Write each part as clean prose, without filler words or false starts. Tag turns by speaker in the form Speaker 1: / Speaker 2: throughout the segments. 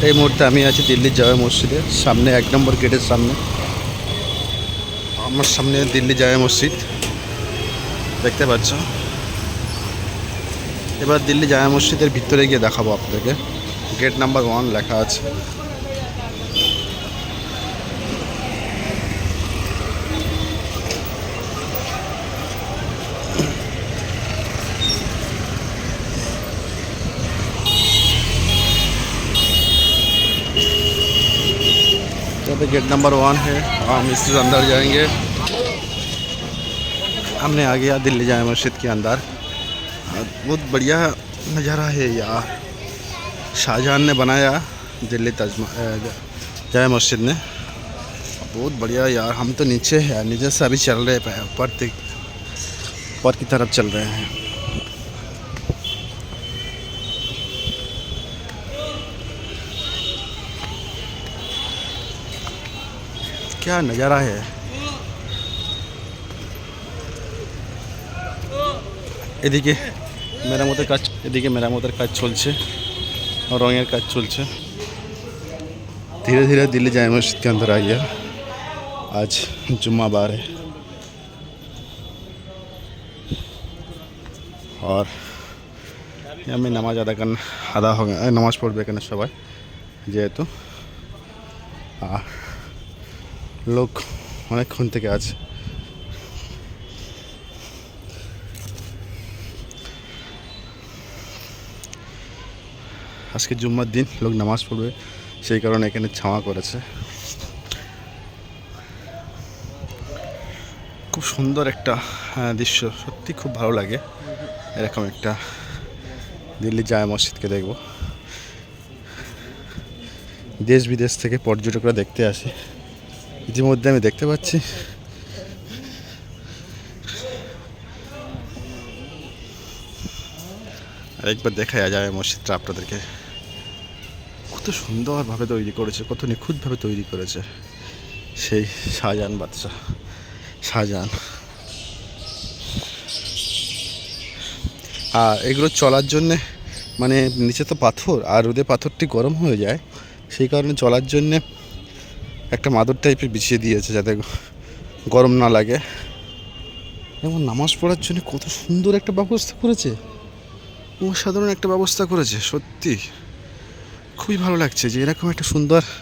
Speaker 1: এই মুহূর্তে আমি আছি দিল্লির জামে মসজিদের সামনে, 1 নম্বর গেটের সামনে। আমার সামনে দিল্লি জামে মসজিদ দেখতে পাচ্ছ। এবার দিল্লি জামে মসজিদের ভিতরে গিয়ে দেখাবো আপনাদেরকে। गेट नंबर 1 লেখা আছে। यहाँ पे गेट नंबर 1 है, हम इससे अंदर जाएंगे। हमने आ गया दिल्ली जामे मस्जिद के अंदर। बहुत बढ़िया नज़ारा है यार, शाहजहां ने बनाया दिल्ली जामे मस्जिद ने। बहुत बढ़िया यार। हम तो नीचे है, नीचे से अभी चल रहे हैं, ऊपर की तरफ चल रहे हैं। क्या नज़ारा है। এদিকে মেরামতের কাজ চলছে, রঙের কাজ চলছে। धीरे धीरे दिल्ली जामे मस्जिद के अंदर आ गया। आज जुम्मा बार है और यहाँ में नमाज आदा हो गया। नमाज पढ़बे केन सबाई जेहेतु लोक अनेकक्षण থেকে আছে। আজকে জুম্মার দিন লোক নামাজ পড়বে, সেই কারণে এখানে ছাওয়া করেছে। খুব সুন্দর একটা দৃশ্য, সত্যি খুব ভালো লাগে এরকম একটা দিল্লি জামে মসজিদকে দেখব। দেশ বিদেশ থেকে পর্যটকরা দেখতে আসে। ইতিমধ্যে আমি দেখতে পাচ্ছি আরেকবার দেখা যায় মসজিদটা আপনাদেরকে। কত সুন্দরভাবে তৈরি করেছে, কত নিখুঁতভাবে তৈরি করেছে সেই শাহজাহান। আর এগুলো চলার জন্যে মানে নিচে তো পাথর, আর রোদে পাথরটি গরম হয়ে যায়, সেই কারণে চলার জন্যে একটা মাদুর টাইপের বিছিয়ে দিয়েছে যাতে গরম না লাগে। এবং নামাজ পড়ার জন্য কত সুন্দর একটা ব্যবস্থা করেছে, অসাধারণ একটা ব্যবস্থা করেছে। সত্যি খুবই ভালো লাগছে যে এরকম একটা সুন্দরভাবে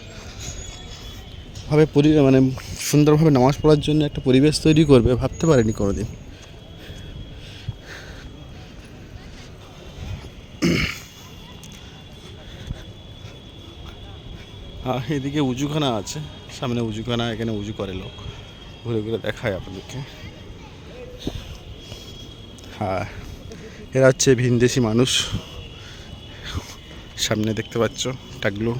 Speaker 1: মানে সুন্দরভাবে নামাজ পড়ার জন্য একটা পরিবেশ তৈরি করবে, ভাবতে পারিনি কোনোদিন। এদিকে উজুখানা আছে, সামনে উজুখানা, এখানে উজু করে লোক। ঘুরে ঘুরে দেখায় আপনাদেরকে। হ্যাঁ, এরা হচ্ছে ভিনদেশি মানুষ, সামনে দেখতে পাচ্ছ টাকলু।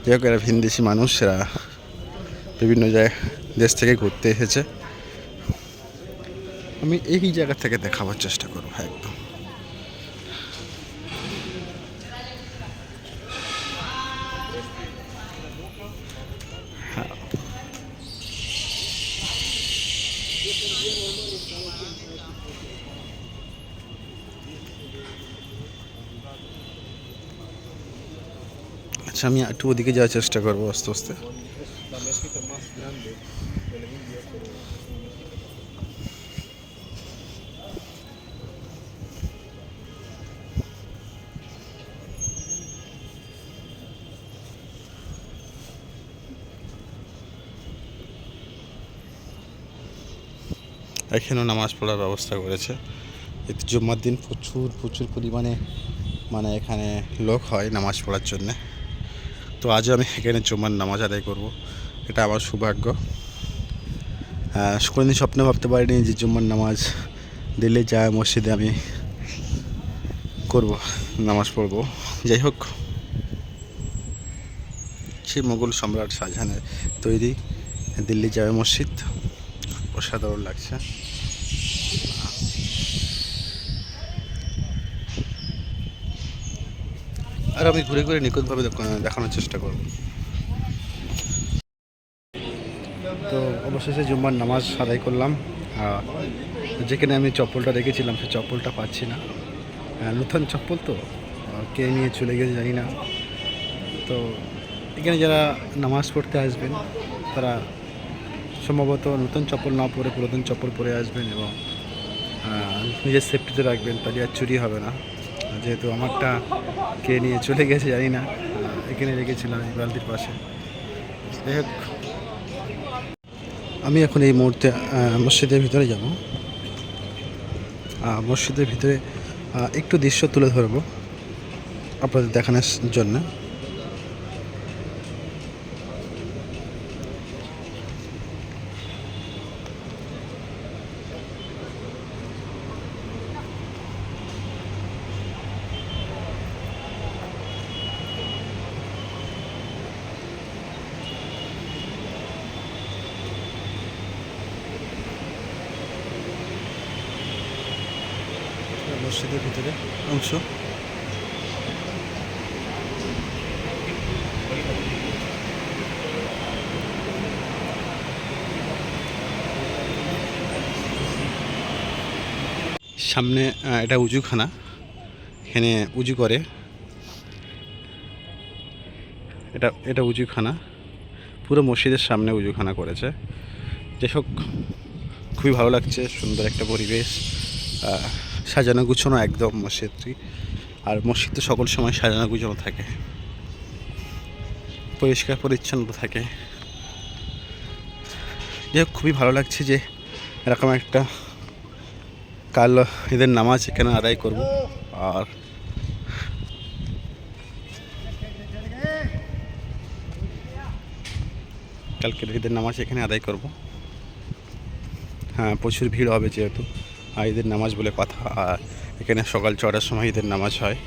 Speaker 1: যাই হোক, এরা ভিনদেশি মানুষ, এরা বিভিন্ন দেশ থেকে ঘুরতে এসেছে। আমি এই জায়গা থেকে দেখাবার চেষ্টা করবো একদম। আচ্ছা, আমি একটু ওদিকে যাওয়ার চেষ্টা করবো আস্তে আস্তে। এখানেও নামাজ পড়ার ব্যবস্থা করেছে। এতে জুম্মার দিন প্রচুর পরিমাণে মানে এখানে লোক হয় নামাজ পড়ার জন্যে। তো আজও আমি এখানে জুম্মার নামাজ আদায় করব, এটা আমার সৌভাগ্য। কোনোদিন স্বপ্নে ভাবতে পারিনি যে জুম্মার নামাজ দিল্লি জামে মসজিদে আমি করব, নামাজ পড়ব। যাই হোক, সেই মোগল সম্রাট শাহজাহানের তৈরি দিল্লি জামে মসজিদ অসাধারণ লাগছে। আর আমি ঘুরে ঘুরে নিখুঁতভাবে দেখানোর চেষ্টা করব। তো অবশেষে জুম্মার নামাজ আদায় করলাম। যেখানে আমি চপ্পলটা রেখেছিলাম সেই চপ্পলটা পাচ্ছি না, নতুন চপ্পল তো কে নিয়ে চলে গেছে জানি না। তো এখানে যারা নামাজ পড়তে আসবেন তারা সম্ভবত নতুন চপ্পল না পরে পুরাতন চপ্পল পরে আসবেন এবং নিজের সেফটিতে রাখবেন, তাহলে আর চুরি হবে না। যেহেতু আমারটা কে নিয়ে চলে গেছে জানি না, এখানে রেখেছিলাম এই বালতির পাশে। যাই হোক, আমি এখন এই মুহূর্তে মসজিদের ভিতরে যাব। মসজিদের ভিতরে একটু দৃশ্য তুলে ধরবো আপনাদের দেখানোর জন্য। মসজিদের ভিতরে অংশ, সামনে এটা উজুখানা, এখানে উজু করে, এটা উজুখানা, পুরো মসজিদের সামনে উজুখানা করেছে। যাই হোক, খুবই ভালো লাগছে, সুন্দর একটা পরিবেশ, সাজানো গুছানো একদম মসজিদটি। আর মসজিদ তো সকল সময় সাজানো গুছানো থাকে, পরিষ্কার পরিচ্ছন্ন থাকে। যাই হোক, খুবই ভালো লাগছে যে এরকম একটা কাল ঈদের নামাজ এখানে আদায় করব। আর কালকে ঈদের নামাজ এখানে আদায় করব। হ্যাঁ, প্রচুর ভিড় হবে যেহেতু ঈদের নামাজ বলে কথা। আর এখানে সকাল 6টার সময় ঈদের নামাজ হয়।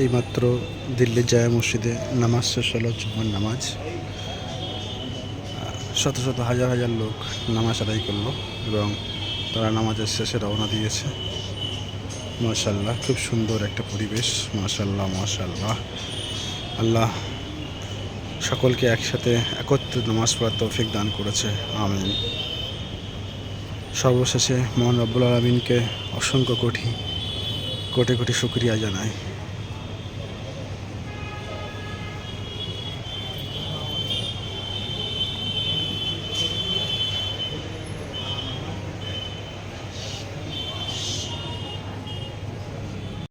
Speaker 1: এইমাত্র দিল্লির জামে মসজিদে নামাজ শেষ হলো, জুমার নামাজ। শত শত হাজার হাজার লোক নামাজ আদায় করলো এবং তারা নামাজের শেষে রওনা দিয়েছে। মাশাআল্লাহ, খুব সুন্দর একটা পরিবেশ। মাশাআল্লাহ মাশাআল্লাহ। আল্লাহ সকলকে একসাথে একত্রে নামাজ পড়ার তৌফিক দান করেছে, আমিন। সর্বশেষে মহান রব্বুল আলামিনকে অসংখ্য কোটি কোটি শুকরিয়া জানাই।